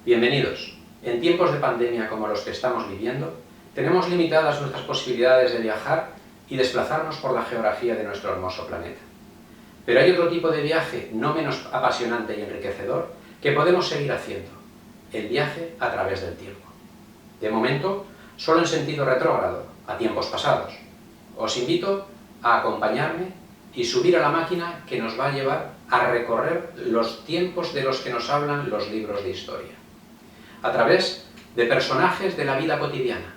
Bienvenidos. En tiempos de pandemia como los que estamos viviendo, tenemos limitadas nuestras posibilidades de viajar y desplazarnos por la geografía de nuestro hermoso planeta. Pero hay otro tipo de viaje no menos apasionante y enriquecedor que podemos seguir haciendo: el viaje a través del tiempo. De momento, solo en sentido retrógrado, a tiempos pasados. Os invito a acompañarme y subir a la máquina que nos va a llevar a recorrer los tiempos de los que nos hablan los libros de historia, a través de personajes de la vida cotidiana,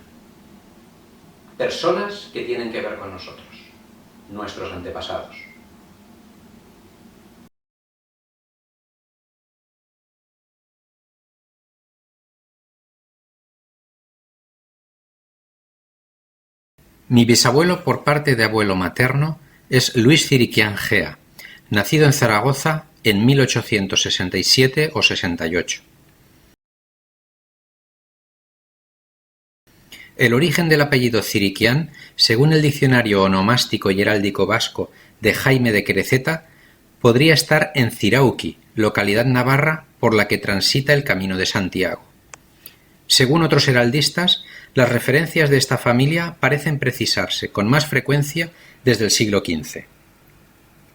personas que tienen que ver con nosotros, nuestros antepasados. Mi bisabuelo por parte de abuelo materno es Luis Ciriquián Gea, nacido en Zaragoza en 1867 o 68. El origen del apellido Ciriquián, según el diccionario onomástico y heráldico vasco de Jaime de Quereceta, podría estar en Cirauqui, localidad navarra por la que transita el Camino de Santiago. Según otros heraldistas, las referencias de esta familia parecen precisarse con más frecuencia desde el siglo XV.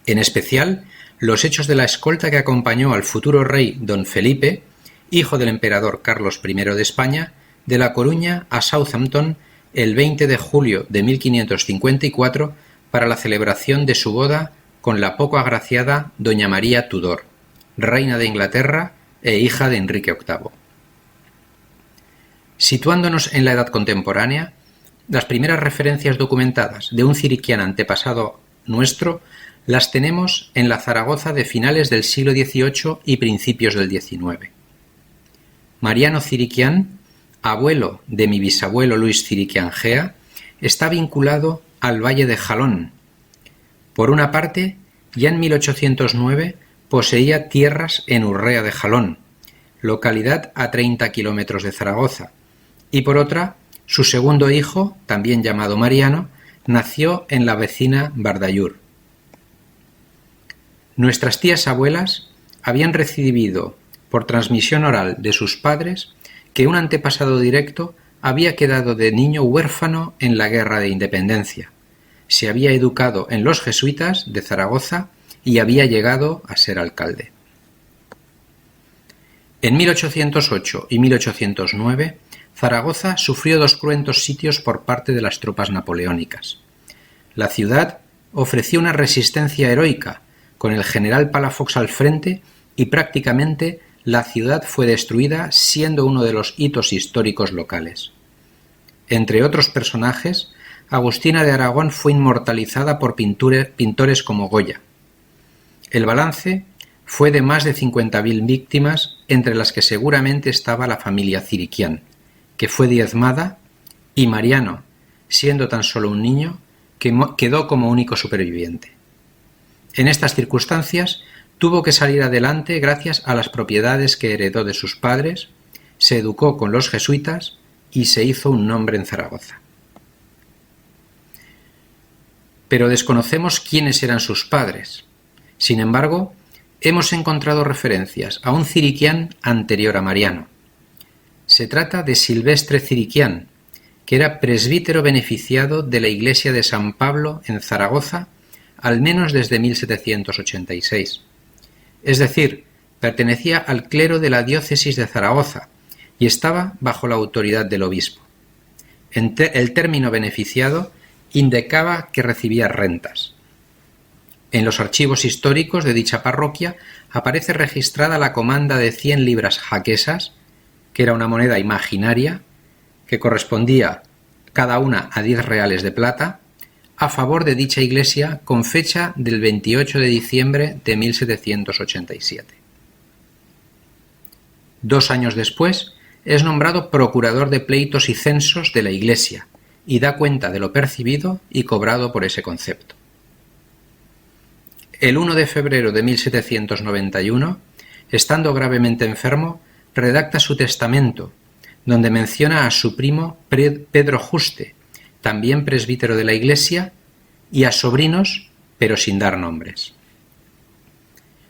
En especial, los hechos de la escolta que acompañó al futuro rey don Felipe, hijo del emperador Carlos I de España, de La Coruña a Southampton el 20 de julio de 1554 para la celebración de su boda con la poco agraciada doña María Tudor, reina de Inglaterra e hija de Enrique VIII. Situándonos en la edad contemporánea, las primeras referencias documentadas de un ciriquián antepasado nuestro las tenemos en la Zaragoza de finales del siglo XVIII y principios del XIX. Mariano Ciriquián, abuelo de mi bisabuelo Luis Ciriquián Gea, está vinculado al Valle de Jalón. Por una parte, ya en 1809 poseía tierras en Urrea de Jalón, localidad a 30 kilómetros de Zaragoza, y por otra, su segundo hijo, también llamado Mariano, nació en la vecina Bardallur. Nuestras tías abuelas habían recibido, por transmisión oral de sus padres, que un antepasado directo había quedado de niño huérfano en la Guerra de Independencia. Se había educado en los jesuitas de Zaragoza y había llegado a ser alcalde. En 1808 y 1809, Zaragoza sufrió dos cruentos sitios por parte de las tropas napoleónicas. La ciudad ofreció una resistencia heroica, con el general Palafox al frente, y prácticamente la ciudad fue destruida, siendo uno de los hitos históricos locales. Entre otros personajes, Agustina de Aragón fue inmortalizada por pintores como Goya. El balance fue de más de 50.000 víctimas, entre las que seguramente estaba la familia Ciriquián, que fue diezmada, y Mariano, siendo tan solo un niño, quedó como único superviviente. En estas circunstancias, tuvo que salir adelante gracias a las propiedades que heredó de sus padres, se educó con los jesuitas y se hizo un nombre en Zaragoza. Pero desconocemos quiénes eran sus padres. Sin embargo, hemos encontrado referencias a un ciriquián anterior a Mariano. Se trata de Silvestre Ciriquián, que era presbítero beneficiado de la iglesia de San Pablo en Zaragoza, al menos desde 1786. Es decir, pertenecía al clero de la diócesis de Zaragoza y estaba bajo la autoridad del obispo. El término beneficiado indicaba que recibía rentas. En los archivos históricos de dicha parroquia aparece registrada la comanda de 100 libras jaquesas, que era una moneda imaginaria, que correspondía cada una a 10 reales de plata, a favor de dicha iglesia con fecha del 28 de diciembre de 1787. 2 años después es nombrado procurador de pleitos y censos de la iglesia y da cuenta de lo percibido y cobrado por ese concepto. El 1 de febrero de 1791, estando gravemente enfermo, redacta su testamento, donde menciona a su primo Pedro Juste, también presbítero de la iglesia, y a sobrinos, pero sin dar nombres.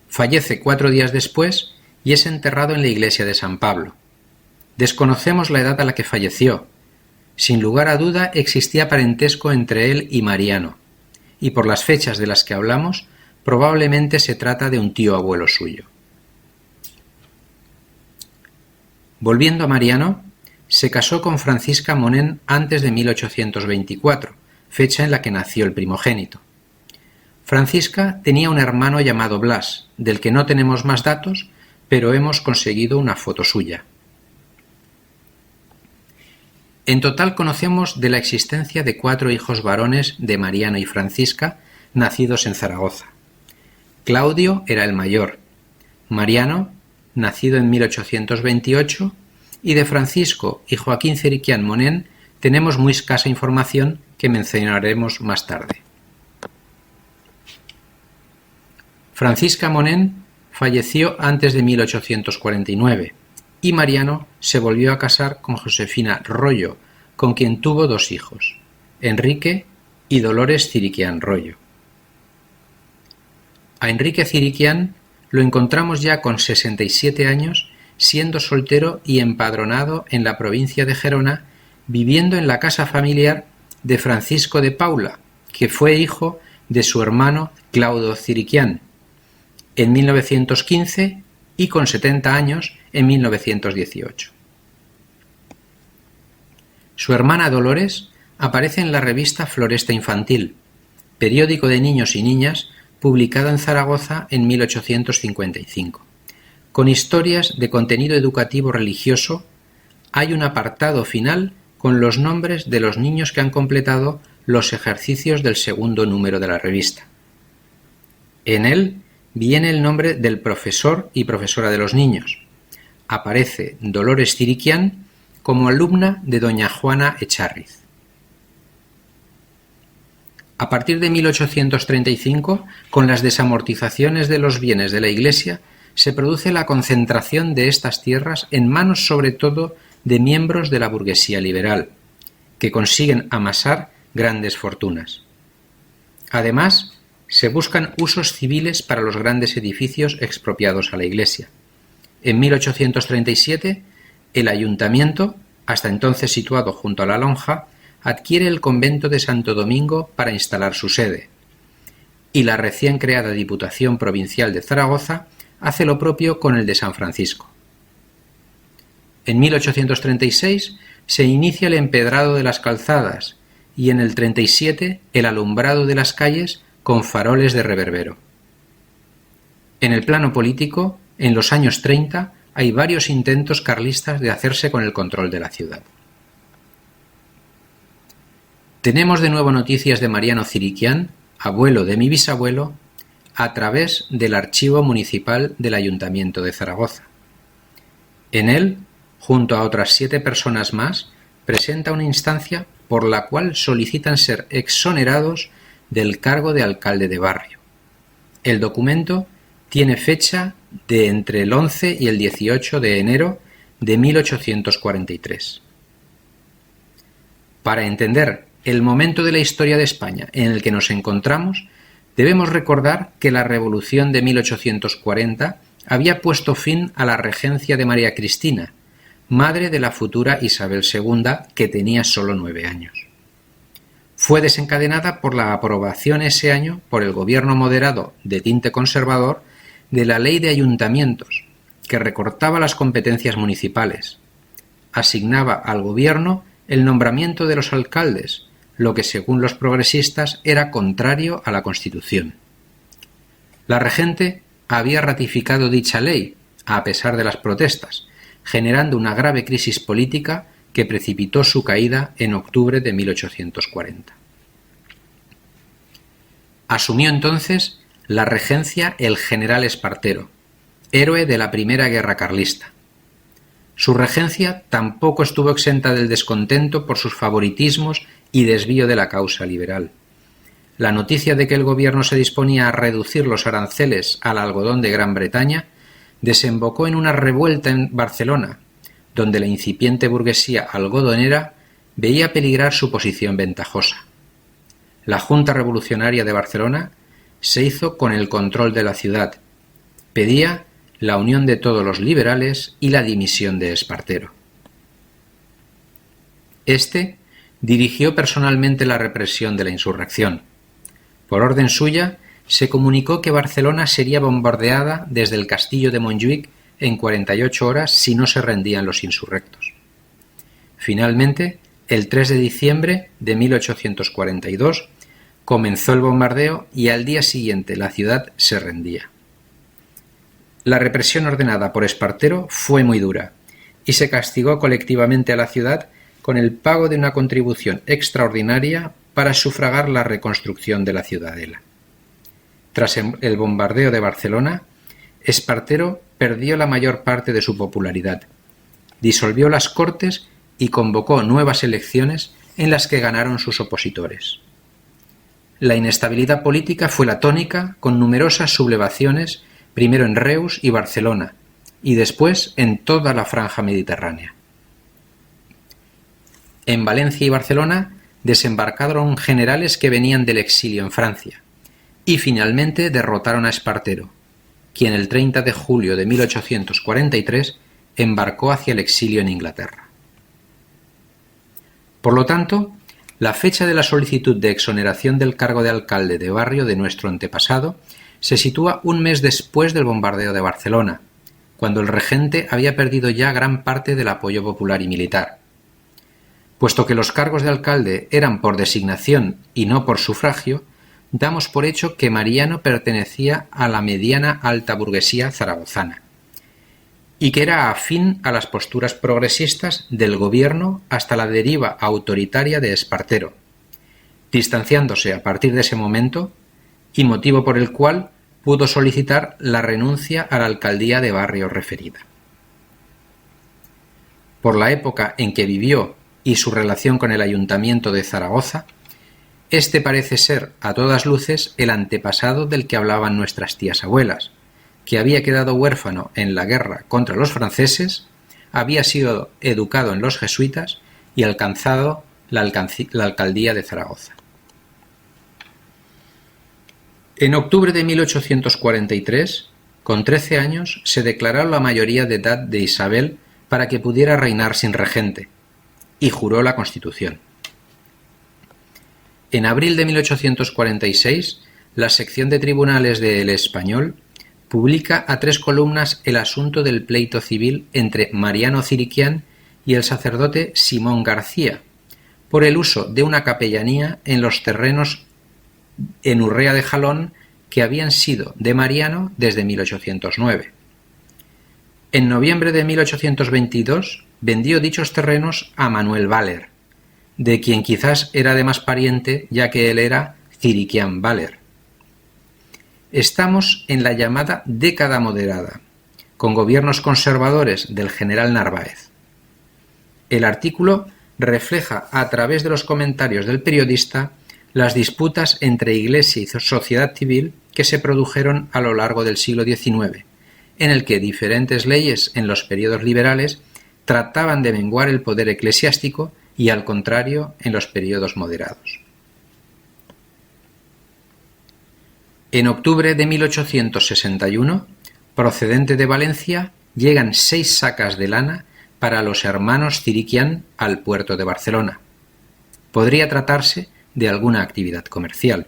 Fallece 4 días después y es enterrado en la iglesia de San Pablo. Desconocemos la edad a la que falleció. Sin lugar a duda existía parentesco entre él y Mariano, y por las fechas de las que hablamos, probablemente se trata de un tío abuelo suyo. Volviendo a Mariano, se casó con Francisca Monén antes de 1824, fecha en la que nació el primogénito. Francisca tenía un hermano llamado Blas, del que no tenemos más datos, pero hemos conseguido una foto suya. En total conocemos de la existencia de 4 hijos varones de Mariano y Francisca, nacidos en Zaragoza. Claudio era el mayor, Mariano, nacido en 1828, y de Francisco y Joaquín Ciriquián Monén tenemos muy escasa información que mencionaremos más tarde. Francisca Monén falleció antes de 1849 y Mariano se volvió a casar con Josefina Royo, con quien tuvo 2 hijos, Enrique y Dolores Ciriquián Royo. A Enrique Ciriquián lo encontramos ya con 67 años, siendo soltero y empadronado en la provincia de Gerona, viviendo en la casa familiar de Francisco de Paula, que fue hijo de su hermano Claudio Ciriquián, en 1915 y con 70 años en 1918. Su hermana Dolores aparece en la revista Floresta Infantil, periódico de niños y niñas publicado en Zaragoza en 1855. Con historias de contenido educativo religioso, hay un apartado final con los nombres de los niños que han completado los ejercicios del segundo número de la revista. En él viene el nombre del profesor y profesora de los niños. Aparece Dolores Ciriquián como alumna de doña Juana Echarriz. A partir de 1835, con las desamortizaciones de los bienes de la Iglesia, se produce la concentración de estas tierras en manos sobre todo de miembros de la burguesía liberal, que consiguen amasar grandes fortunas. Además, se buscan usos civiles para los grandes edificios expropiados a la Iglesia. En 1837, el ayuntamiento, hasta entonces situado junto a la lonja, adquiere el convento de Santo Domingo para instalar su sede, y la recién creada Diputación Provincial de Zaragoza hace lo propio con el de San Francisco. En 1836 se inicia el empedrado de las calzadas y en el 37 el alumbrado de las calles con faroles de reverbero. En el plano político, en los años 30 hay varios intentos carlistas de hacerse con el control de la ciudad. Tenemos de nuevo noticias de Mariano Ciriquián, abuelo de mi bisabuelo, a través del Archivo Municipal del Ayuntamiento de Zaragoza. En él, junto a otras 7 personas más, presenta una instancia por la cual solicitan ser exonerados del cargo de alcalde de barrio. El documento tiene fecha de entre el 11 y el 18 de enero de 1843. Para entender el momento de la historia de España en el que nos encontramos, debemos recordar que la Revolución de 1840 había puesto fin a la regencia de María Cristina, madre de la futura Isabel II, que tenía solo 9 años. Fue desencadenada por la aprobación ese año por el gobierno moderado de tinte conservador de la Ley de Ayuntamientos, que recortaba las competencias municipales, asignaba al gobierno el nombramiento de los alcaldes, lo que según los progresistas era contrario a la Constitución. La regente había ratificado dicha ley, a pesar de las protestas, generando una grave crisis política que precipitó su caída en octubre de 1840. Asumió entonces la regencia el general Espartero, héroe de la Primera Guerra Carlista. Su regencia tampoco estuvo exenta del descontento por sus favoritismos y desvío de la causa liberal. La noticia de que el gobierno se disponía a reducir los aranceles al algodón de Gran Bretaña desembocó en una revuelta en Barcelona, donde la incipiente burguesía algodonera veía peligrar su posición ventajosa. La Junta Revolucionaria de Barcelona se hizo con el control de la ciudad. Pedía la unión de todos los liberales y la dimisión de Espartero. Este dirigió personalmente la represión de la insurrección. Por orden suya, se comunicó que Barcelona sería bombardeada desde el castillo de Montjuïc en 48 horas si no se rendían los insurrectos. Finalmente, el 3 de diciembre de 1842, comenzó el bombardeo y al día siguiente la ciudad se rendía. La represión ordenada por Espartero fue muy dura y se castigó colectivamente a la ciudad con el pago de una contribución extraordinaria para sufragar la reconstrucción de la ciudadela. Tras el bombardeo de Barcelona, Espartero perdió la mayor parte de su popularidad, disolvió las Cortes y convocó nuevas elecciones en las que ganaron sus opositores. La inestabilidad política fue la tónica, con numerosas sublevaciones, primero en Reus y Barcelona, y después en toda la franja mediterránea. En Valencia y Barcelona desembarcaron generales que venían del exilio en Francia, y finalmente derrotaron a Espartero, quien el 30 de julio de 1843 embarcó hacia el exilio en Inglaterra. Por lo tanto, la fecha de la solicitud de exoneración del cargo de alcalde de barrio de nuestro antepasado se sitúa un mes después del bombardeo de Barcelona, cuando el regente había perdido ya gran parte del apoyo popular y militar. Puesto que los cargos de alcalde eran por designación y no por sufragio, damos por hecho que Mariano pertenecía a la mediana alta burguesía zaragozana y que era afín a las posturas progresistas del gobierno hasta la deriva autoritaria de Espartero, distanciándose a partir de ese momento y motivo por el cual pudo solicitar la renuncia a la alcaldía de barrio referida. Por la época en que vivió y su relación con el ayuntamiento de Zaragoza, este parece ser, a todas luces, el antepasado del que hablaban nuestras tías abuelas, que había quedado huérfano en la guerra contra los franceses, había sido educado en los jesuitas y alcanzado la alcaldía de Zaragoza. En octubre de 1843, con 13 años, se declaró la mayoría de edad de Isabel para que pudiera reinar sin regente, y juró la Constitución. En abril de 1846, la sección de tribunales de El Español publica a 3 columnas el asunto del pleito civil entre Mariano Ciriquián y el sacerdote Simón García, por el uso de una capellanía en los terrenos en Urrea de Jalón que habían sido de Mariano desde 1809. En noviembre de 1822 vendió dichos terrenos a Manuel Baller, de quien quizás era además pariente, ya que él era Ciriquián Baller. Estamos en la llamada década moderada, con gobiernos conservadores del general Narváez. El artículo refleja a través de los comentarios del periodista las disputas entre Iglesia y sociedad civil que se produjeron a lo largo del siglo XIX, en el que diferentes leyes en los periodos liberales trataban de menguar el poder eclesiástico y al contrario en los periodos moderados. En octubre de 1861, procedente de Valencia, llegan 6 sacas de lana para los hermanos Ciriquián al puerto de Barcelona. Podría tratarse de alguna actividad comercial.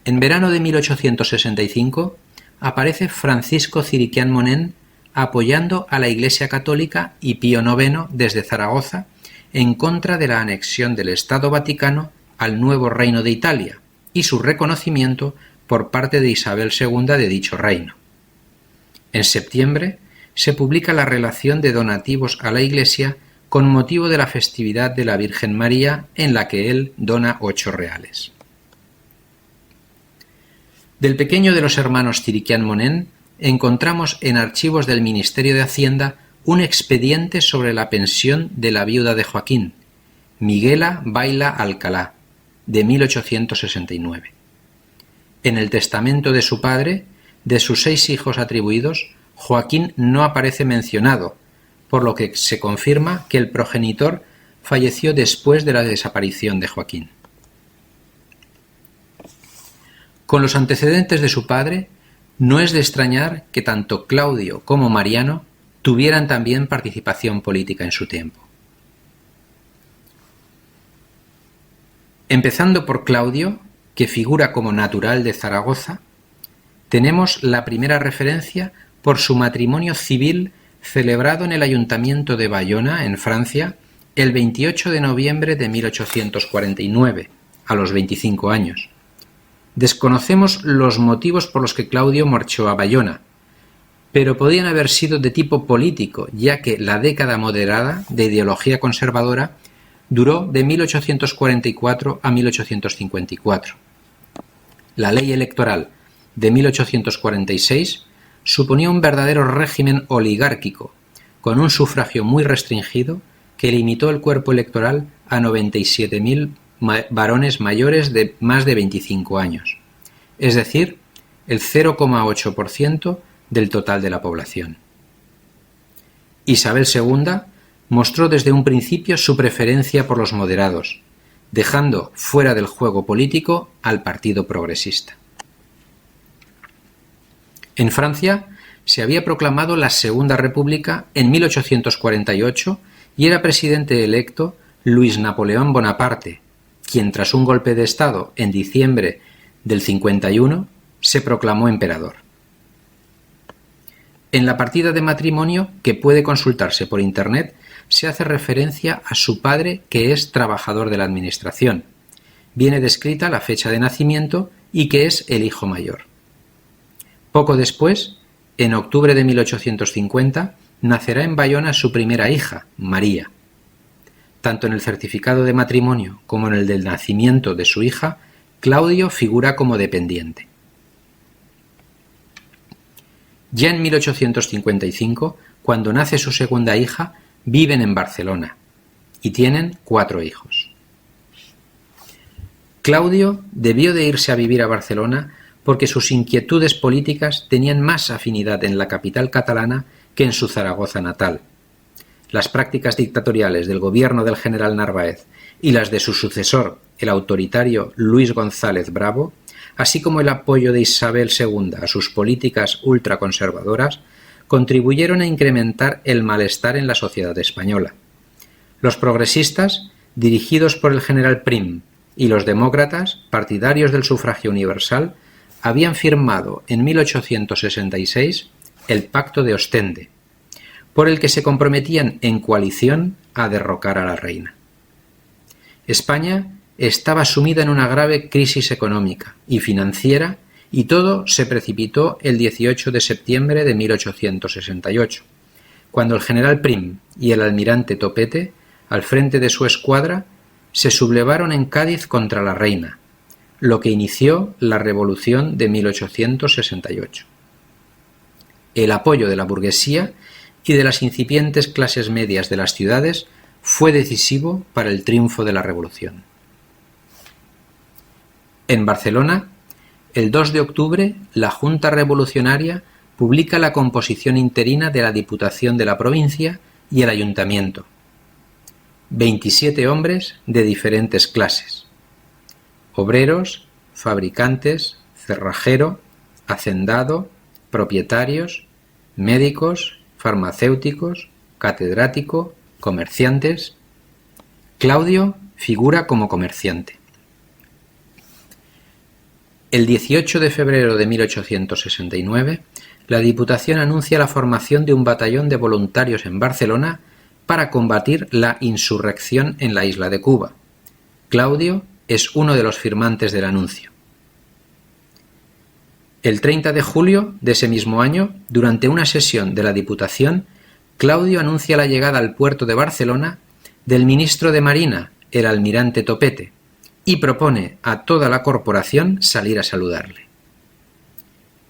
En verano de 1865 aparece Francisco Ciriquián Monén apoyando a la Iglesia Católica y Pío IX desde Zaragoza en contra de la anexión del Estado Vaticano al nuevo Reino de Italia y su reconocimiento por parte de Isabel II de dicho reino. En septiembre se publica la relación de donativos a la Iglesia con motivo de la festividad de la Virgen María, en la que él dona 8 reales. Del pequeño de los hermanos Ciriquián Monén encontramos en archivos del Ministerio de Hacienda un expediente sobre la pensión de la viuda de Joaquín, Miguela Baila Alcalá, de 1869. En el testamento de su padre, de sus 6 hijos atribuidos, Joaquín no aparece mencionado, por lo que se confirma que el progenitor falleció después de la desaparición de Joaquín. Con los antecedentes de su padre, no es de extrañar que tanto Claudio como Mariano tuvieran también participación política en su tiempo. Empezando por Claudio, que figura como natural de Zaragoza, tenemos la primera referencia por su matrimonio civil celebrado en el Ayuntamiento de Bayona, en Francia, el 28 de noviembre de 1849, a los 25 años. Desconocemos los motivos por los que Claudio marchó a Bayona, pero podían haber sido de tipo político, ya que la década moderada de ideología conservadora duró de 1844 a 1854. La ley electoral de 1846 suponía un verdadero régimen oligárquico, con un sufragio muy restringido que limitó el cuerpo electoral a 97.000 varones mayores de más de 25 años, es decir, el 0,8% del total de la población. Isabel II mostró desde un principio su preferencia por los moderados, dejando fuera del juego político al Partido Progresista. En Francia se había proclamado la Segunda República en 1848 y era presidente electo Luis Napoleón Bonaparte, quien tras un golpe de Estado en diciembre del 51 se proclamó emperador. En la partida de matrimonio, que puede consultarse por internet, se hace referencia a su padre, que es trabajador de la administración. Viene descrita la fecha de nacimiento y que es el hijo mayor. Poco después, en octubre de 1850, nacerá en Bayona su primera hija, María. Tanto en el certificado de matrimonio como en el del nacimiento de su hija, Claudio figura como dependiente. Ya en 1855, cuando nace su segunda hija, viven en Barcelona y tienen 4 hijos. Claudio debió de irse a vivir a Barcelona porque sus inquietudes políticas tenían más afinidad en la capital catalana que en su Zaragoza natal. Las prácticas dictatoriales del gobierno del general Narváez y las de su sucesor, el autoritario Luis González Bravo, así como el apoyo de Isabel II a sus políticas ultraconservadoras, contribuyeron a incrementar el malestar en la sociedad española. Los progresistas, dirigidos por el general Prim, y los demócratas, partidarios del sufragio universal, habían firmado en 1866 el Pacto de Ostende, por el que se comprometían en coalición a derrocar a la reina. España estaba sumida en una grave crisis económica y financiera y todo se precipitó el 18 de septiembre de 1868, cuando el general Prim y el almirante Topete, al frente de su escuadra, se sublevaron en Cádiz contra la reina, lo que inició la Revolución de 1868. El apoyo de la burguesía y de las incipientes clases medias de las ciudades fue decisivo para el triunfo de la Revolución. En Barcelona, el 2 de octubre, la Junta Revolucionaria publica la composición interina de la Diputación de la provincia y el Ayuntamiento. 27 hombres de diferentes clases: obreros, fabricantes, cerrajero, hacendado, propietarios, médicos, farmacéuticos, catedrático, comerciantes. Claudio figura como comerciante. El 18 de febrero de 1869, la Diputación anuncia la formación de un batallón de voluntarios en Barcelona para combatir la insurrección en la isla de Cuba. Claudio es uno de los firmantes del anuncio. El 30 de julio de ese mismo año, durante una sesión de la Diputación, Claudio anuncia la llegada al puerto de Barcelona del ministro de Marina, el almirante Topete, y propone a toda la corporación salir a saludarle.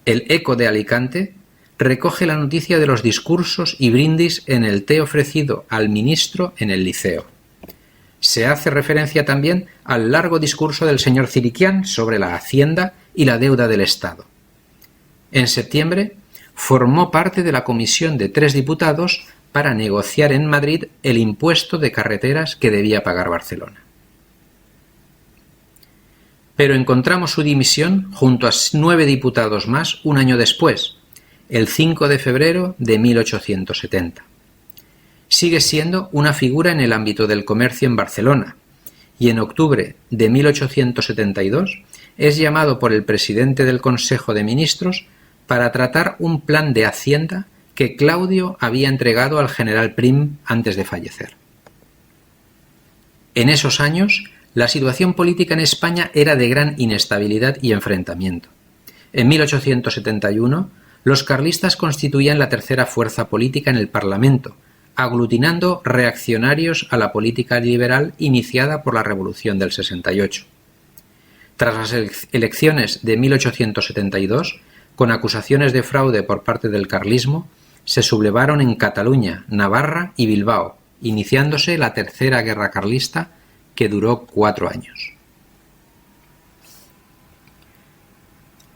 El Eco de Alicante recoge la noticia de los discursos y brindis en el té ofrecido al ministro en el Liceo. Se hace referencia también al largo discurso del señor Ciriquián sobre la hacienda y la deuda del Estado. En septiembre formó parte de la comisión de 3 diputados para negociar en Madrid el impuesto de carreteras que debía pagar Barcelona. Pero encontramos su dimisión junto a 9 diputados más un año después, el 5 de febrero de 1870. Sigue siendo una figura en el ámbito del comercio en Barcelona y en octubre de 1872 es llamado por el presidente del Consejo de Ministros para tratar un plan de hacienda que Claudio había entregado al general Prim antes de fallecer. En esos años, la situación política en España era de gran inestabilidad y enfrentamiento. En 1871, los carlistas constituían la tercera fuerza política en el Parlamento, aglutinando reaccionarios a la política liberal iniciada por la Revolución del 68. Tras las elecciones de 1872, con acusaciones de fraude por parte del carlismo, se sublevaron en Cataluña, Navarra y Bilbao, iniciándose la Tercera Guerra Carlista, que duró 4 años.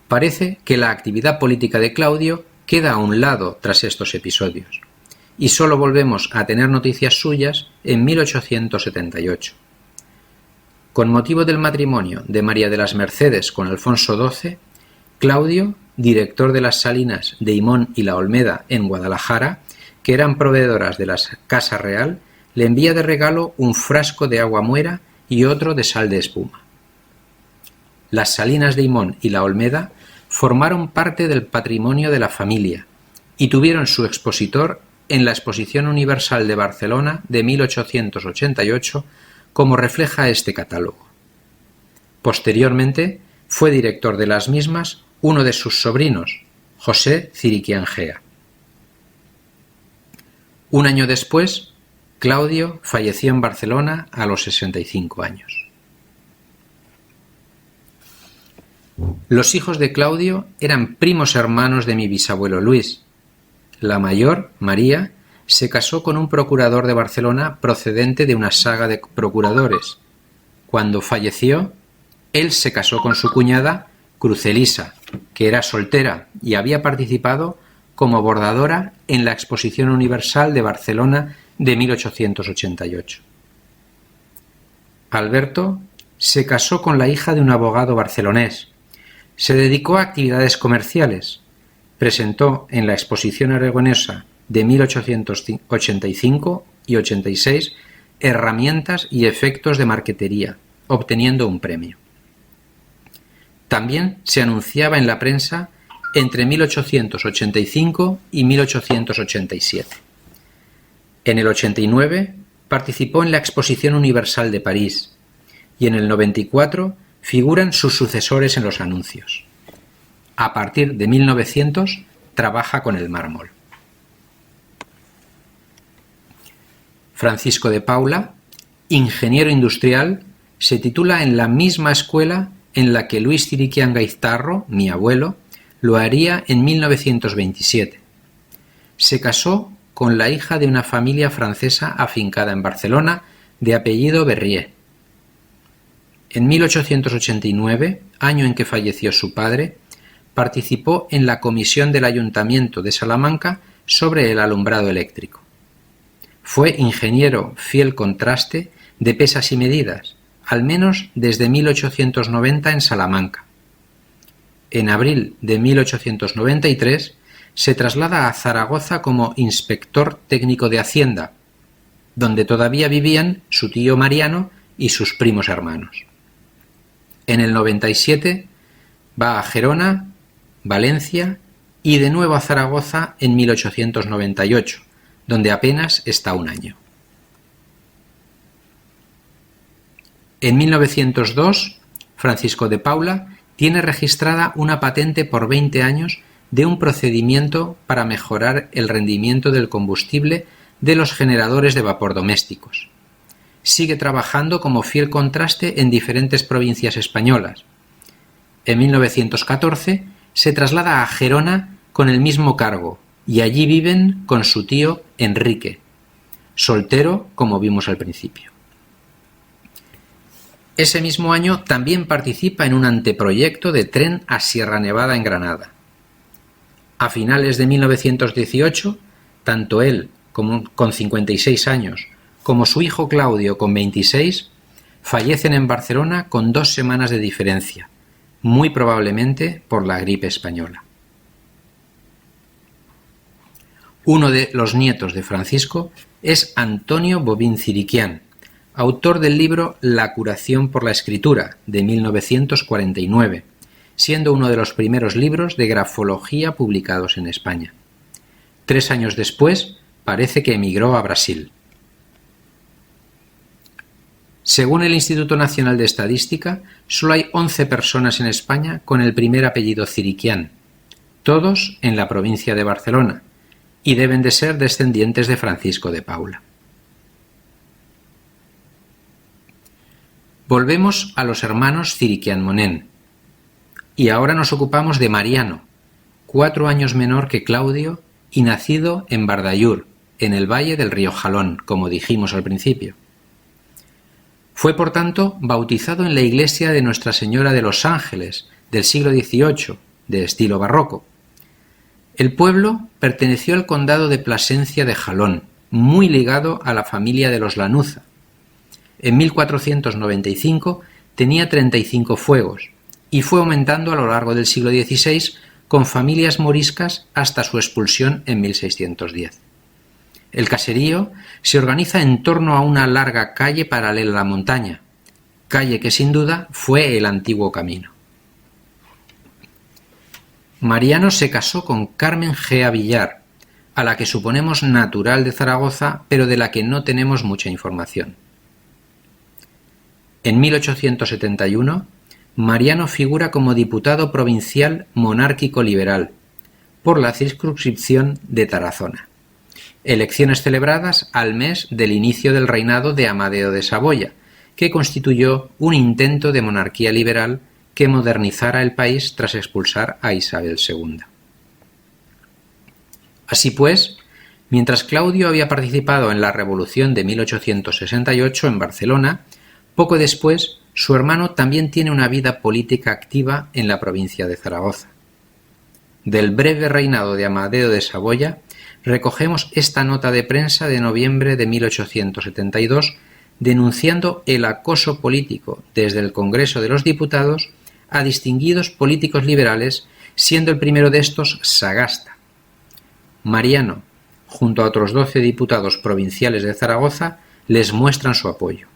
Parece que la actividad política de Claudio queda a un lado tras estos episodios, y solo volvemos a tener noticias suyas en 1878. Con motivo del matrimonio de María de las Mercedes con Alfonso XII, Claudio, director de las salinas de Himón y La Olmeda en Guadalajara, que eran proveedoras de la Casa Real, le envía de regalo un frasco de agua muera y otro de sal de espuma. Las salinas de Himón y La Olmeda formaron parte del patrimonio de la familia y tuvieron su expositor en la Exposición Universal de Barcelona de 1888, como refleja este catálogo. Posteriormente, fue director de las mismas uno de sus sobrinos, José Ciriquián Gea. Un año después, Claudio falleció en Barcelona a los 65 años. Los hijos de Claudio eran primos hermanos de mi bisabuelo Luis. La mayor, María, se casó con un procurador de Barcelona procedente de una saga de procuradores. Cuando falleció, él se casó con su cuñada, Crucelisa, que era soltera y había participado como bordadora en la Exposición Universal de Barcelona de 1888. Alberto se casó con la hija de un abogado barcelonés. Se dedicó a actividades comerciales. Presentó en la Exposición Aragonesa de 1885 y 86 herramientas y efectos de marquetería, obteniendo un premio. También se anunciaba en la prensa entre 1885 y 1887. En el 89 participó en la Exposición Universal de París y en el 94 figuran sus sucesores en los anuncios. A partir de 1900 trabaja con el mármol. Francisco de Paula, ingeniero industrial, se titula en la misma escuela en la que Luis Ciriquián Gaiztarro, mi abuelo, lo haría en 1927. Se casó con la hija de una familia francesa afincada en Barcelona, de apellido Berrier. En 1889, año en que falleció su padre, participó en la comisión del Ayuntamiento de Salamanca sobre el alumbrado eléctrico. Fue ingeniero fiel contraste de pesas y medidas, al menos desde 1890 en Salamanca. En abril de 1893 se traslada a Zaragoza como inspector técnico de Hacienda, donde todavía vivían su tío Mariano y sus primos hermanos. En el 97 va a Gerona, Valencia y de nuevo a Zaragoza en 1898, donde apenas está un año. En 1902, Francisco de Paula tiene registrada una patente por 20 años de un procedimiento para mejorar el rendimiento del combustible de los generadores de vapor domésticos. Sigue trabajando como fiel contraste en diferentes provincias españolas. En 1914 se traslada a Gerona con el mismo cargo y allí viven con su tío Enrique, soltero como vimos al principio. Ese mismo año también participa en un anteproyecto de tren a Sierra Nevada en Granada. A finales de 1918, tanto él con 56 años como su hijo Claudio con 26 fallecen en Barcelona con 2 semanas de diferencia, muy probablemente por la gripe española. Uno de los nietos de Francisco es Antonio Bobín Ciriquián, autor del libro La curación por la escritura, de 1949, siendo uno de los primeros libros de grafología publicados en España. 3 años después, parece que emigró a Brasil. Según el Instituto Nacional de Estadística, solo hay 11 personas en España con el primer apellido Ciriquián, todos en la provincia de Barcelona, y deben de ser descendientes de Francisco de Paula. Volvemos a los hermanos Ciriquián Monén, y ahora nos ocupamos de Mariano, 4 años menor que Claudio y nacido en Bardayur, en el valle del río Jalón, como dijimos al principio. Fue, por tanto, bautizado en la iglesia de Nuestra Señora de los Ángeles del siglo XVIII, de estilo barroco. El pueblo perteneció al condado de Plasencia de Jalón, muy ligado a la familia de los Lanuza. En 1495 tenía 35 fuegos y fue aumentando a lo largo del siglo XVI con familias moriscas hasta su expulsión en 1610. El caserío se organiza en torno a una larga calle paralela a la montaña, calle que sin duda fue el antiguo camino. Mariano se casó con Carmen Gea Villar, a la que suponemos natural de Zaragoza, pero de la que no tenemos mucha información. En 1871, Mariano figura como diputado provincial monárquico liberal por la circunscripción de Tarazona. Elecciones celebradas al mes del inicio del reinado de Amadeo de Saboya, que constituyó un intento de monarquía liberal que modernizara el país tras expulsar a Isabel II. Así pues, mientras Claudio había participado en la Revolución de 1868 en Barcelona, poco después su hermano también tiene una vida política activa en la provincia de Zaragoza. Del breve reinado de Amadeo de Saboya recogemos esta nota de prensa de noviembre de 1872 denunciando el acoso político desde el Congreso de los Diputados a distinguidos políticos liberales, siendo el primero de estos Sagasta. Mariano, junto a otros 12 diputados provinciales de Zaragoza, les muestran su apoyo.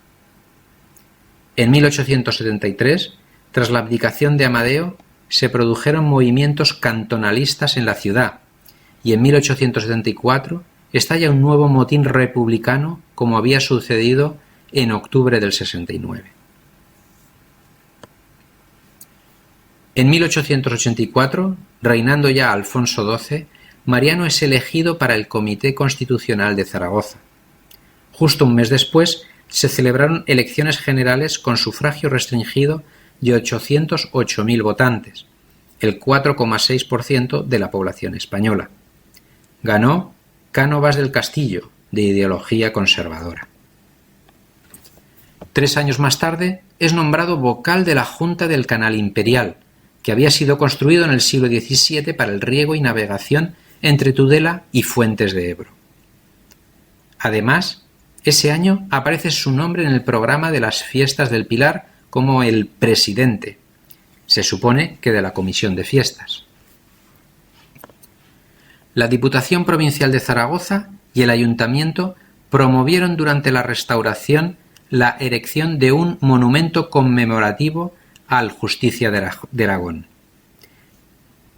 En 1873, tras la abdicación de Amadeo, se produjeron movimientos cantonalistas en la ciudad, y en 1874 estalla un nuevo motín republicano como había sucedido en octubre del 69. En 1884, reinando ya Alfonso XII, Mariano es elegido para el Comité Constitucional de Zaragoza. Justo un mes después se celebraron elecciones generales con sufragio restringido de 808.000 votantes, el 4,6% de la población española. Ganó Cánovas del Castillo, de ideología conservadora. 3 años más tarde es nombrado vocal de la Junta del Canal Imperial, que había sido construido en el siglo XVII para el riego y navegación entre Tudela y Fuentes de Ebro. Además, ese año aparece su nombre en el programa de las Fiestas del Pilar como el presidente, se supone que de la Comisión de Fiestas. La Diputación Provincial de Zaragoza y el Ayuntamiento promovieron durante la Restauración la erección de un monumento conmemorativo al Justicia de Aragón.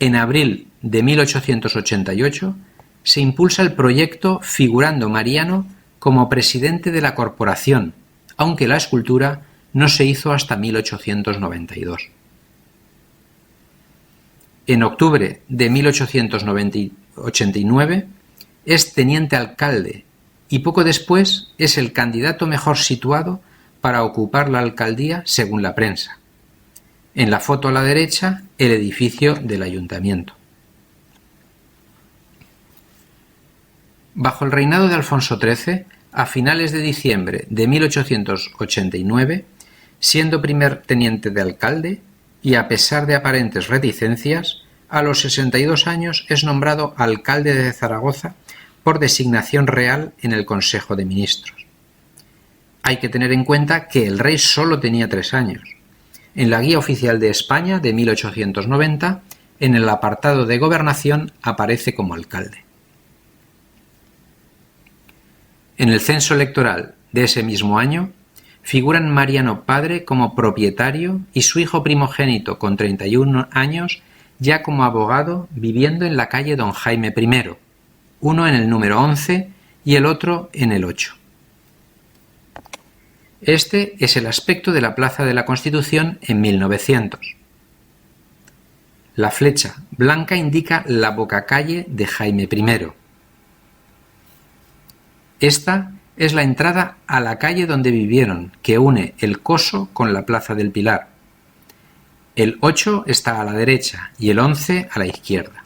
En abril de 1888 se impulsa el proyecto figurando Mariano como presidente de la corporación, aunque la escultura no se hizo hasta 1892. En octubre de 1889 es teniente alcalde y poco después es el candidato mejor situado para ocupar la alcaldía según la prensa. En la foto a la derecha, el edificio del ayuntamiento. Bajo el reinado de Alfonso XIII, a finales de diciembre de 1889, siendo primer teniente de alcalde y a pesar de aparentes reticencias, a los 62 años es nombrado alcalde de Zaragoza por designación real en el Consejo de Ministros. Hay que tener en cuenta que el rey solo tenía 3 años. En la Guía Oficial de España de 1890, en el apartado de Gobernación aparece como alcalde. En el censo electoral de ese mismo año, figuran Mariano padre como propietario y su hijo primogénito con 31 años ya como abogado viviendo en la calle Don Jaime I, uno en el número 11 y el otro en el 8. Este es el aspecto de la Plaza de la Constitución en 1900. La flecha blanca indica la bocacalle de Jaime I. Esta es la entrada a la calle donde vivieron, que une el Coso con la Plaza del Pilar. El 8 está a la derecha y el 11 a la izquierda.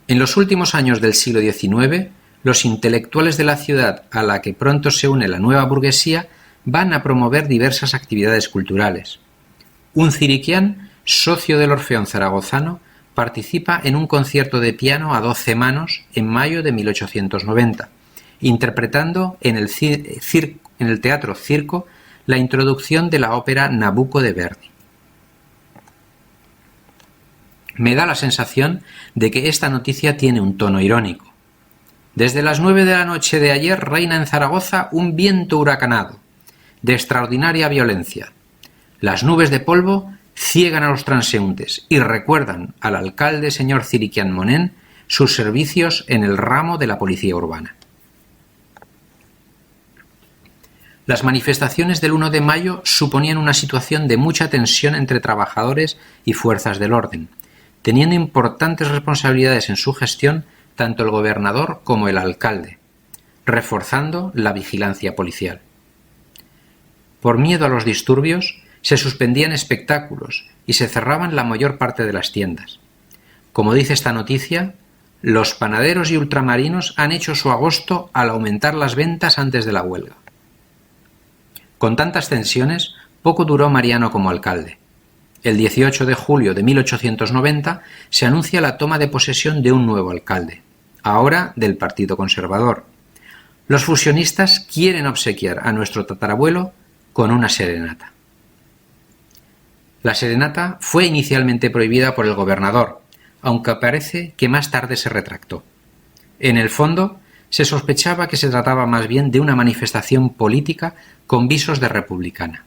En los últimos años del siglo XIX, los intelectuales de la ciudad, a la que pronto se une la nueva burguesía, van a promover diversas actividades culturales. Un ciriquián, socio del Orfeón zaragozano, participa en un concierto de piano a 12 manos en mayo de 1890, interpretando en el Teatro Circo la introducción de la ópera Nabucco de Verdi. Me da la sensación de que esta noticia tiene un tono irónico. Desde las 9 de la noche de ayer reina en Zaragoza un viento huracanado, de extraordinaria violencia. Las nubes de polvo ciegan a los transeúntes y recuerdan al alcalde señor Ciriquián Monén sus servicios en el ramo de la policía urbana. Las manifestaciones del 1 de mayo suponían una situación de mucha tensión entre trabajadores y fuerzas del orden, teniendo importantes responsabilidades en su gestión tanto el gobernador como el alcalde, reforzando la vigilancia policial. Por miedo a los disturbios, se suspendían espectáculos y se cerraban la mayor parte de las tiendas. Como dice esta noticia, los panaderos y ultramarinos han hecho su agosto al aumentar las ventas antes de la huelga. Con tantas tensiones, poco duró Mariano como alcalde. El 18 de julio de 1890 se anuncia la toma de posesión de un nuevo alcalde, ahora del Partido Conservador. Los fusionistas quieren obsequiar a nuestro tatarabuelo con una serenata. La serenata fue inicialmente prohibida por el gobernador, aunque parece que más tarde se retractó. En el fondo, se sospechaba que se trataba más bien de una manifestación política con visos de republicana.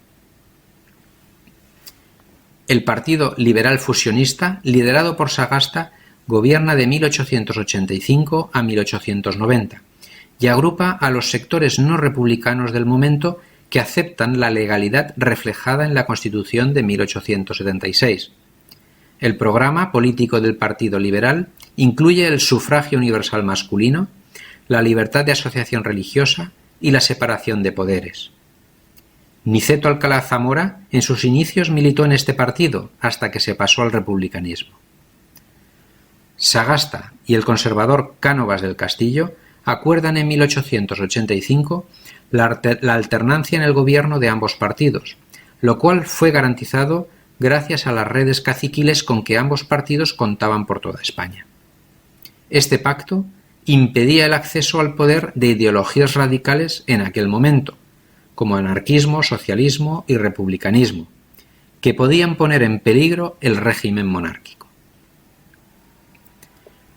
El Partido Liberal Fusionista, liderado por Sagasta, gobierna de 1885 a 1890 y agrupa a los sectores no republicanos del momento que aceptan la legalidad reflejada en la Constitución de 1876. El programa político del Partido Liberal incluye el sufragio universal masculino, la libertad de asociación religiosa y la separación de poderes. Niceto Alcalá Zamora en sus inicios militó en este partido hasta que se pasó al republicanismo. Sagasta y el conservador Cánovas del Castillo acuerdan en 1885 la alternancia en el gobierno de ambos partidos, lo cual fue garantizado gracias a las redes caciquiles con que ambos partidos contaban por toda España. Este pacto impedía el acceso al poder de ideologías radicales en aquel momento, como anarquismo, socialismo y republicanismo, que podían poner en peligro el régimen monárquico.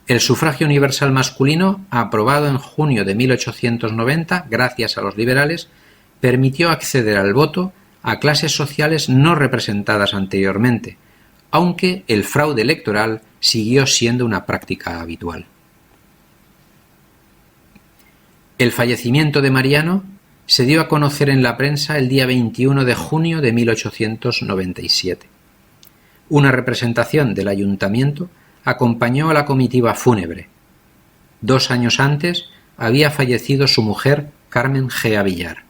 El sufragio universal masculino, aprobado en junio de 1890 gracias a los liberales, permitió acceder al voto a clases sociales no representadas anteriormente, aunque el fraude electoral siguió siendo una práctica habitual. El fallecimiento de Mariano se dio a conocer en la prensa el día 21 de junio de 1897. Una representación del ayuntamiento acompañó a la comitiva fúnebre. 2 años antes había fallecido su mujer, Carmen Gea Villar.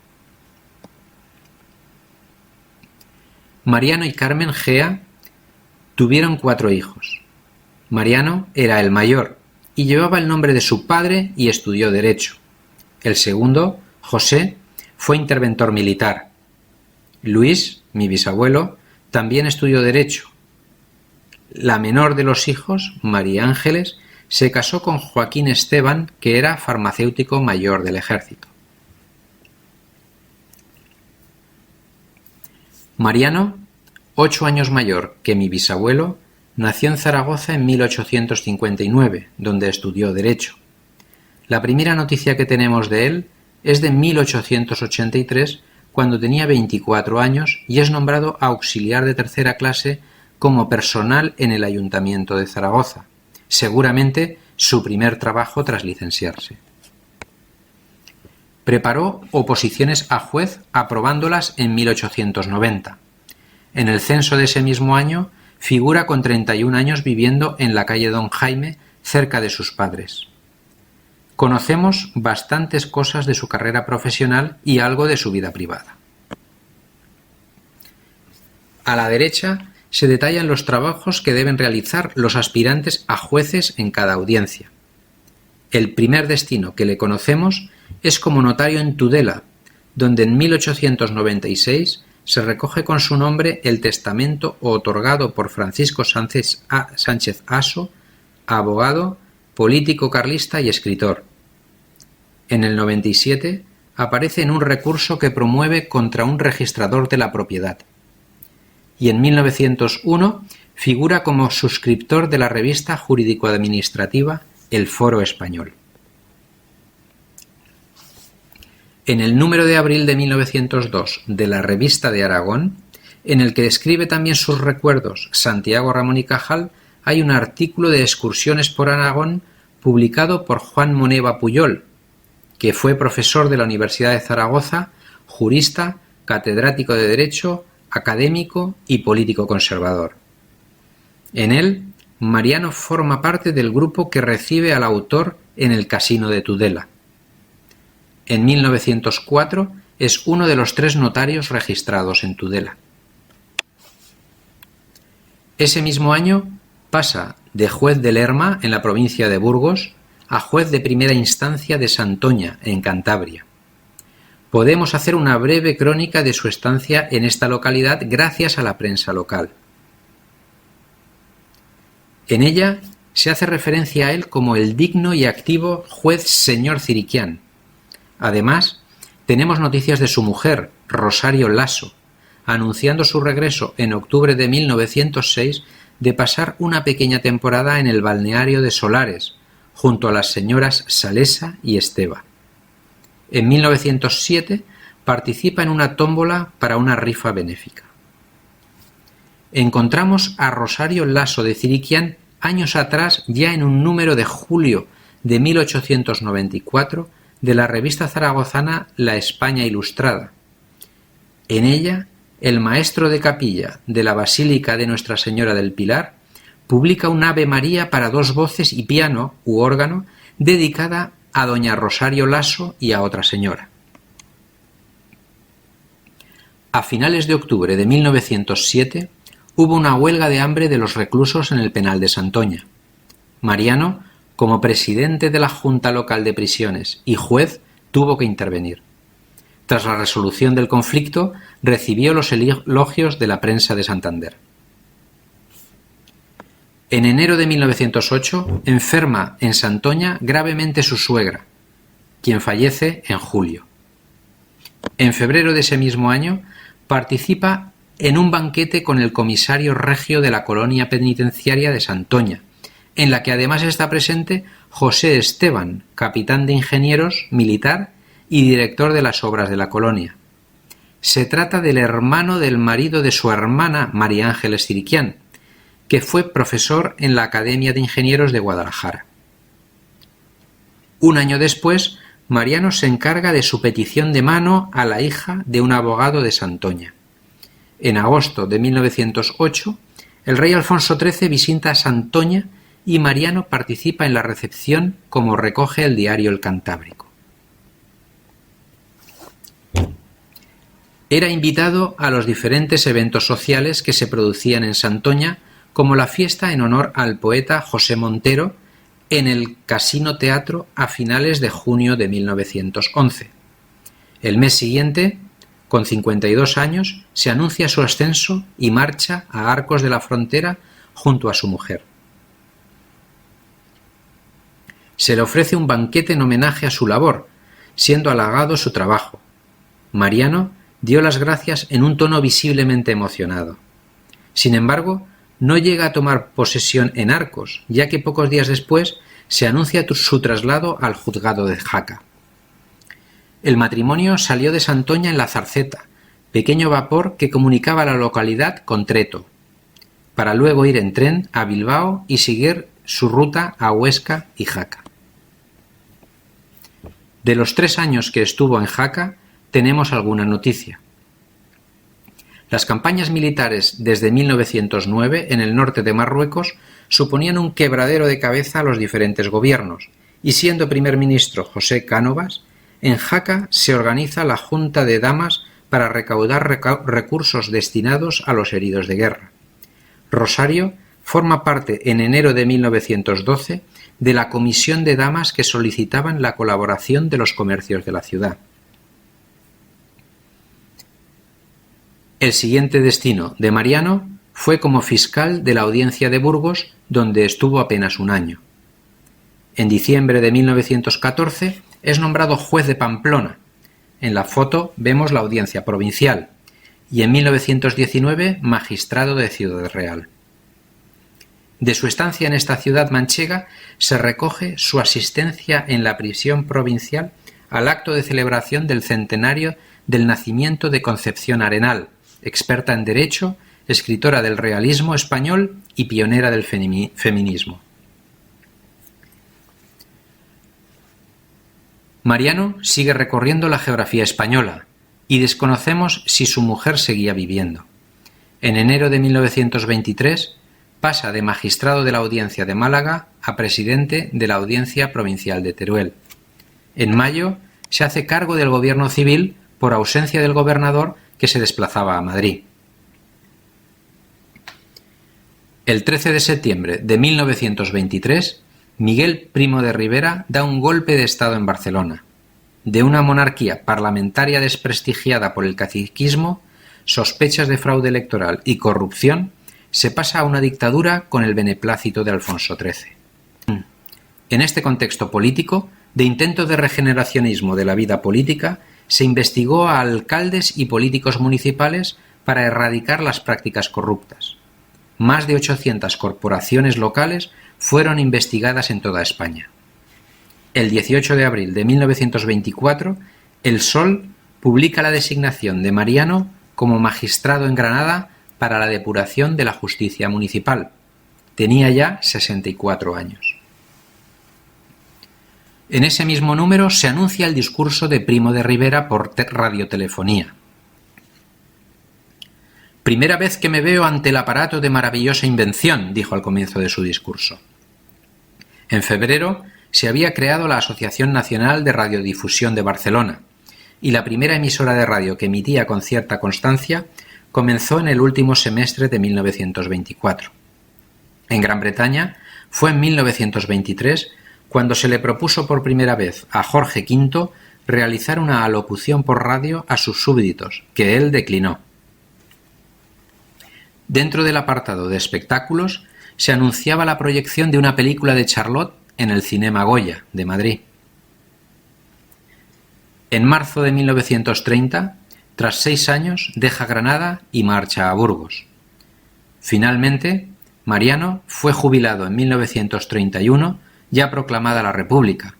Mariano y Carmen Gea tuvieron 4 hijos. Mariano era el mayor y llevaba el nombre de su padre y estudió Derecho. El segundo, José, fue interventor militar. Luis, mi bisabuelo, también estudió Derecho. La menor de los hijos, María Ángeles, se casó con Joaquín Esteban, que era farmacéutico mayor del ejército. Mariano, 8 años mayor que mi bisabuelo, nació en Zaragoza en 1859, donde estudió Derecho. La primera noticia que tenemos de él es de 1883, cuando tenía 24 años y es nombrado auxiliar de tercera clase como personal en el Ayuntamiento de Zaragoza, seguramente su primer trabajo tras licenciarse. Preparó oposiciones a juez aprobándolas en 1890. En el censo de ese mismo año figura con 31 años viviendo en la calle Don Jaime, cerca de sus padres. Conocemos bastantes cosas de su carrera profesional y algo de su vida privada. A la derecha se detallan los trabajos que deben realizar los aspirantes a jueces en cada audiencia. El primer destino que le conocemos es como notario en Tudela, donde en 1896 se recoge con su nombre el testamento otorgado por Francisco Sánchez Aso, abogado, político carlista y escritor. En el 97 aparece en un recurso que promueve contra un registrador de la propiedad. Y en 1901 figura como suscriptor de la revista jurídico-administrativa El Foro Español. En el número de abril de 1902 de la Revista de Aragón, en el que describe también sus recuerdos Santiago Ramón y Cajal, hay un artículo de excursiones por Aragón publicado por Juan Moneva Puyol, que fue profesor de la Universidad de Zaragoza, jurista, catedrático de Derecho, académico y político conservador. En él, Mariano forma parte del grupo que recibe al autor en el Casino de Tudela. En 1904 es uno de los 3 notarios registrados en Tudela. Ese mismo año pasa de juez de Lerma, en la provincia de Burgos, a juez de primera instancia de Santoña, en Cantabria. Podemos hacer una breve crónica de su estancia en esta localidad gracias a la prensa local. En ella se hace referencia a él como el digno y activo juez señor Ciriquián. Además, tenemos noticias de su mujer, Rosario Lasso, anunciando su regreso en octubre de 1906 de pasar una pequeña temporada en el balneario de Solares, junto a las señoras Salesa y Esteva. En 1907 participa en una tómbola para una rifa benéfica. Encontramos a Rosario Lasso de Ciriquián años atrás, ya en un número de julio de 1894 de la revista zaragozana La España Ilustrada. En ella, el maestro de capilla de la Basílica de Nuestra Señora del Pilar publica un Ave María para 2 voces y piano u órgano dedicada a doña Rosario Lasso y a otra señora. A finales de octubre de 1907 hubo una huelga de hambre de los reclusos en el penal de Santoña. Mariano, como presidente de la Junta Local de Prisiones y juez, tuvo que intervenir. Tras la resolución del conflicto, recibió los elogios de la prensa de Santander. En enero de 1908 enferma en Santoña gravemente su suegra, quien fallece en julio. En febrero de ese mismo año participa en un banquete con el comisario regio de la colonia penitenciaria de Santoña, en la que además está presente José Esteban, capitán de ingenieros, militar y director de las obras de la colonia. Se trata del hermano del marido de su hermana, María Ángeles Ciriquián, que fue profesor en la Academia de Ingenieros de Guadalajara. Un año después, Mariano se encarga de su petición de mano a la hija de un abogado de Santoña. En agosto de 1908, el rey Alfonso XIII visita Santoña y Mariano participa en la recepción, como recoge el diario El Cantábrico. Era invitado a los diferentes eventos sociales que se producían en Santoña, como la fiesta en honor al poeta José Montero en el Casino Teatro a finales de junio de 1911. El mes siguiente, con 52 años, se anuncia su ascenso y marcha a Arcos de la Frontera junto a su mujer. Se le ofrece un banquete en homenaje a su labor, siendo halagado su trabajo. Mariano dio las gracias en un tono visiblemente emocionado. Sin embargo, no llega a tomar posesión en Arcos, ya que pocos días después se anuncia su traslado al juzgado de Jaca. El matrimonio salió de Santoña en la Zarceta, pequeño vapor que comunicaba la localidad con Treto, para luego ir en tren a Bilbao y seguir su ruta a Huesca y Jaca. De los 3 años que estuvo en Jaca, tenemos alguna noticia. Las campañas militares desde 1909 en el norte de Marruecos suponían un quebradero de cabeza a los diferentes gobiernos, y siendo primer ministro José Cánovas, en Jaca se organiza la Junta de Damas para recaudar recursos destinados a los heridos de guerra. Rosario forma parte en enero de 1912 de la comisión de damas que solicitaban la colaboración de los comercios de la ciudad. El siguiente destino de Mariano fue como fiscal de la Audiencia de Burgos, donde estuvo apenas un año. En diciembre de 1914 es nombrado juez de Pamplona. En la foto vemos la audiencia provincial, y en 1919 magistrado de Ciudad Real. De su estancia en esta ciudad manchega se recoge su asistencia en la prisión provincial al acto de celebración del centenario del nacimiento de Concepción Arenal, experta en Derecho, escritora del realismo español y pionera del feminismo. Mariano sigue recorriendo la geografía española y desconocemos si su mujer seguía viviendo. En enero de 1923 pasa de magistrado de la Audiencia de Málaga a presidente de la Audiencia Provincial de Teruel. En mayo se hace cargo del gobierno civil por ausencia del gobernador que se desplazaba a Madrid. El 13 de septiembre de 1923, Miguel Primo de Rivera da un golpe de Estado en Barcelona. De una monarquía parlamentaria desprestigiada por el caciquismo, sospechas de fraude electoral y corrupción, se pasa a una dictadura con el beneplácito de Alfonso XIII. En este contexto político, de intento de regeneracionismo de la vida política, se investigó a alcaldes y políticos municipales para erradicar las prácticas corruptas. Más de 800 corporaciones locales fueron investigadas en toda España. El 18 de abril de 1924, El Sol publica la designación de Mariano como magistrado en Granada para la depuración de la justicia municipal. Tenía ya 64 años. En ese mismo número se anuncia el discurso de Primo de Rivera por radiotelefonía. «Primera vez que me veo ante el aparato de maravillosa invención», dijo al comienzo de su discurso. En febrero se había creado la Asociación Nacional de Radiodifusión de Barcelona, y la primera emisora de radio que emitía con cierta constancia comenzó en el último semestre de 1924. En Gran Bretaña fue en 1923 cuando se le propuso por primera vez a Jorge V realizar una alocución por radio a sus súbditos, que él declinó. Dentro del apartado de espectáculos se anunciaba la proyección de una película de Charlotte en el Cinema Goya de Madrid. En marzo de 1930, tras 6 años, deja Granada y marcha a Burgos. Finalmente, Mariano fue jubilado en 1931, ya proclamada la República,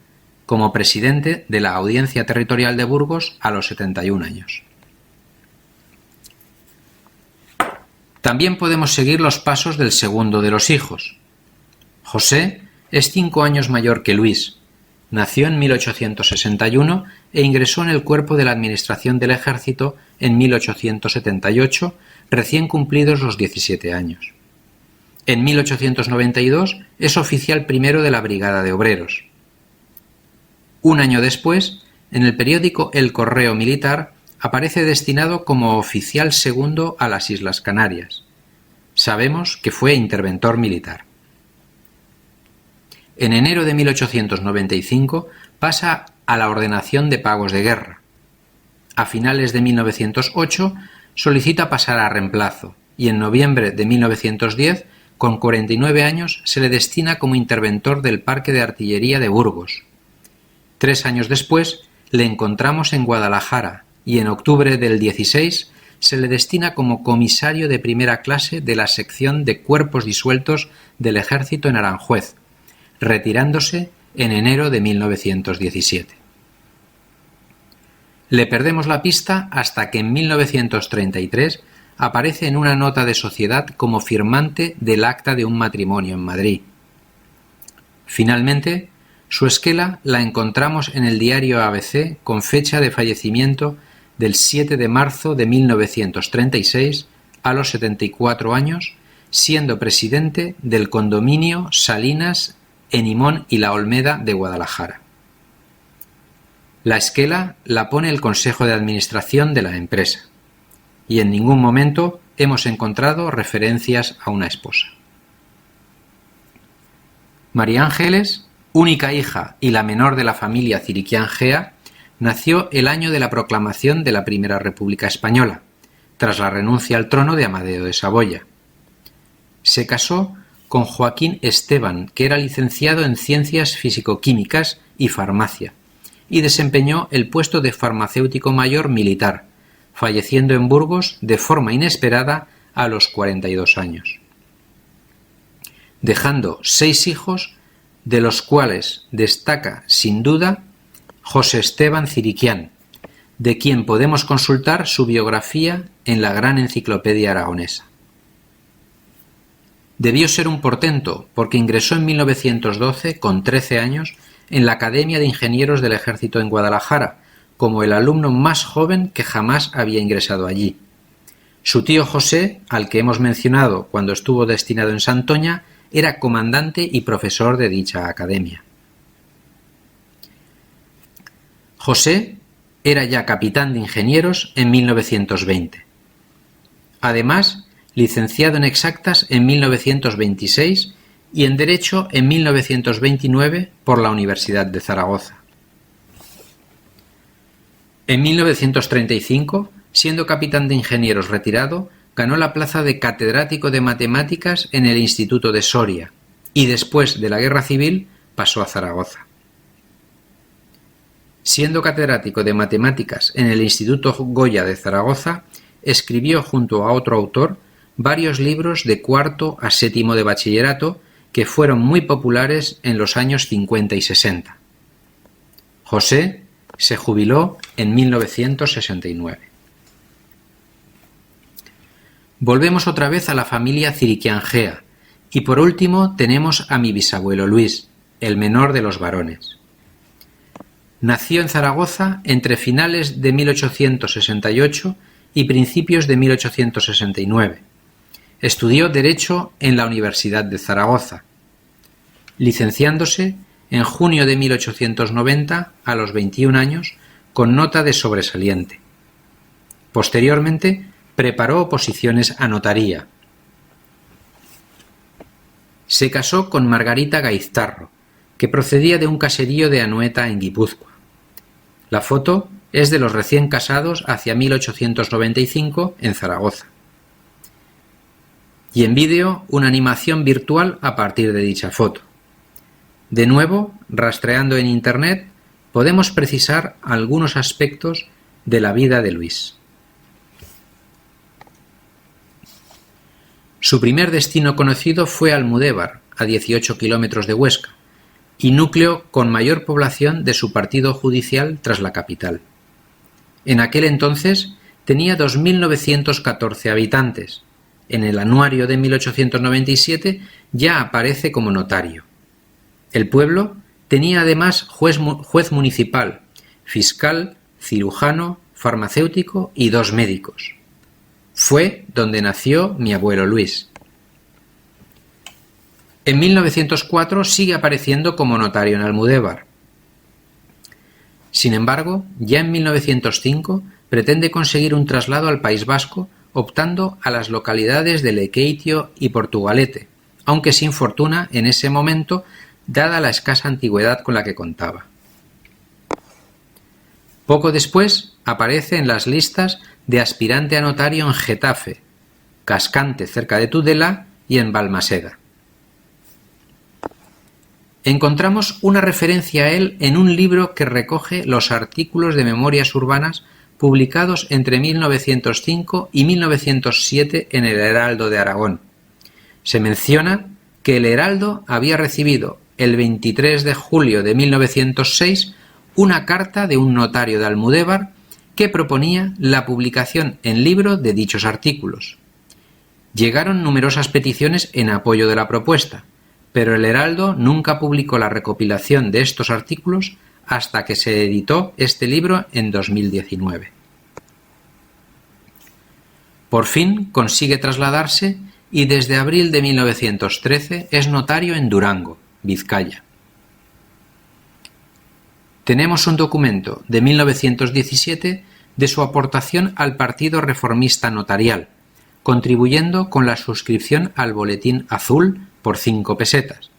como presidente de la Audiencia Territorial de Burgos a los 71 años. También podemos seguir los pasos del segundo de los hijos. José es 5 años mayor que Luis. Nació en 1861 e ingresó en el cuerpo de la Administración del Ejército en 1878, recién cumplidos los 17 años. En 1892 es oficial primero de la Brigada de Obreros. Un año después, en el periódico El Correo Militar, aparece destinado como oficial segundo a las Islas Canarias. Sabemos que fue interventor militar. En enero de 1895 pasa a la ordenación de pagos de guerra. A finales de 1908 solicita pasar a reemplazo y en noviembre de 1910, con 49 años, se le destina como interventor del Parque de Artillería de Burgos. 3 años después le encontramos en Guadalajara y en octubre del 16 se le destina como comisario de primera clase de la sección de cuerpos disueltos del Ejército en Aranjuez, retirándose en enero de 1917. Le perdemos la pista hasta que en 1933 aparece en una nota de sociedad como firmante del acta de un matrimonio en Madrid. Finalmente, su esquela la encontramos en el diario ABC con fecha de fallecimiento del 7 de marzo de 1936 a los 74 años, siendo presidente del condominio Salinas, Enimón y La Olmeda de Guadalajara. La esquela la pone el Consejo de Administración de la empresa, y en ningún momento hemos encontrado referencias a una esposa. María Ángeles, única hija y la menor de la familia Ciriquián-Gea, nació el año de la proclamación de la Primera República Española, tras la renuncia al trono de Amadeo de Saboya. Se casó con Joaquín Esteban, que era licenciado en Ciencias Físico-Químicas y Farmacia, y desempeñó el puesto de farmacéutico mayor militar, falleciendo en Burgos de forma inesperada a los 42 años. Dejando 6 hijos, de los cuales destaca, sin duda, José Esteban Ciriquián, de quien podemos consultar su biografía en la Gran Enciclopedia Aragonesa. Debió ser un portento, porque ingresó en 1912, con 13 años, en la Academia de Ingenieros del Ejército en Guadalajara, como el alumno más joven que jamás había ingresado allí. Su tío José, al que hemos mencionado cuando estuvo destinado en Santoña, era comandante y profesor de dicha academia. José era ya capitán de ingenieros en 1920. Además, licenciado en Exactas en 1926 y en Derecho en 1929 por la Universidad de Zaragoza. En 1935, siendo capitán de ingenieros retirado, ganó la plaza de catedrático de matemáticas en el Instituto de Soria y después de la Guerra Civil pasó a Zaragoza. Siendo catedrático de matemáticas en el Instituto Goya de Zaragoza, escribió junto a otro autor varios libros de cuarto a séptimo de bachillerato que fueron muy populares en los años 50 y 60. José se jubiló en 1969. Volvemos otra vez a la familia Ciriquián-Gea y por último tenemos a mi bisabuelo Luis, el menor de los varones. Nació en Zaragoza entre finales de 1868 y principios de 1869. Estudió Derecho en la Universidad de Zaragoza, licenciándose en junio de 1890 a los 21 años con nota de sobresaliente. Posteriormente preparó oposiciones a notaría. Se casó con Margarita Gaiztarro, que procedía de un caserío de Anoeta en Guipúzcoa. La foto es de los recién casados hacia 1895 en Zaragoza. Y en vídeo una animación virtual a partir de dicha foto. De nuevo, rastreando en Internet, podemos precisar algunos aspectos de la vida de Luis. Su primer destino conocido fue Almudévar, a 18 kilómetros de Huesca, y núcleo con mayor población de su partido judicial tras la capital. En aquel entonces tenía 2.914 habitantes. En el anuario de 1897 ya aparece como notario. El pueblo tenía además juez municipal, fiscal, cirujano, farmacéutico y 2 médicos. Fue donde nació mi abuelo Luis. En 1904 sigue apareciendo como notario en Almudévar. Sin embargo, ya en 1905 pretende conseguir un traslado al País Vasco optando a las localidades de Lequeitio y Portugalete, aunque sin fortuna en ese momento, dada la escasa antigüedad con la que contaba. Poco después aparece en las listas de aspirante a notario en Getafe, Cascante cerca de Tudela y en Balmaseda. Encontramos una referencia a él en un libro que recoge los artículos de memorias urbanas publicados entre 1905 y 1907 en el Heraldo de Aragón. Se menciona que el Heraldo había recibido el 23 de julio de 1906 una carta de un notario de Almudévar que proponía la publicación en libro de dichos artículos. Llegaron numerosas peticiones en apoyo de la propuesta, pero el Heraldo nunca publicó la recopilación de estos artículos hasta que se editó este libro en 2019. Por fin consigue trasladarse y desde abril de 1913 es notario en Durango, Vizcaya. Tenemos un documento de 1917 de su aportación al Partido Reformista Notarial, contribuyendo con la suscripción al Boletín Azul por 5 pesetas.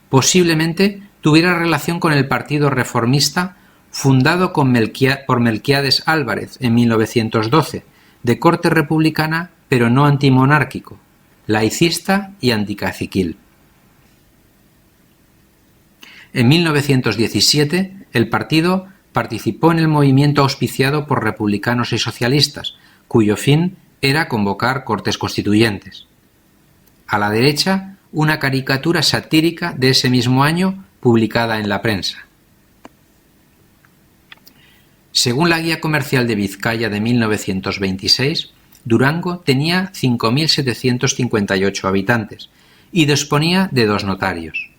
Posiblemente tuviera relación con el Partido Reformista fundado por Melquiades Álvarez en 1912, de corte republicana pero no antimonárquico, laicista y anticaciquil. En 1917, el partido participó en el movimiento auspiciado por republicanos y socialistas, cuyo fin era convocar Cortes Constituyentes. A la derecha, una caricatura satírica de ese mismo año publicada en la prensa. Según la Guía Comercial de Vizcaya de 1926, Durango tenía 5.758 habitantes y disponía de 2 notarios.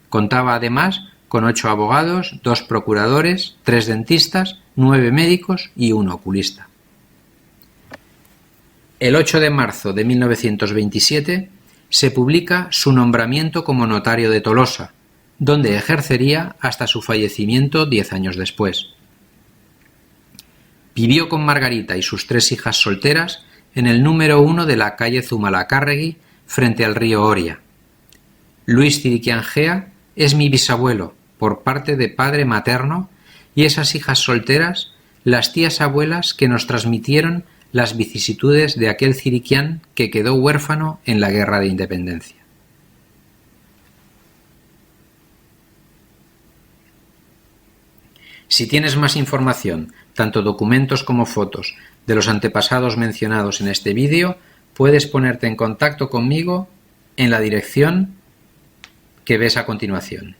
Contaba además con 8 abogados, 2 procuradores, 3 dentistas, 9 médicos y 1 oculista. El 8 de marzo de 1927 se publica su nombramiento como notario de Tolosa, donde ejercería hasta su fallecimiento 10 años después. Vivió con Margarita y sus 3 hijas solteras en el número 1 de la calle Zumalacárregui, frente al río Oria. Luis Ciriquián Gea es mi bisabuelo, por parte de padre materno, y esas hijas solteras, las tías abuelas que nos transmitieron las vicisitudes de aquel Ciriquián que quedó huérfano en la Guerra de Independencia. Si tienes más información, tanto documentos como fotos, de los antepasados mencionados en este vídeo, puedes ponerte en contacto conmigo en la dirección que ves a continuación.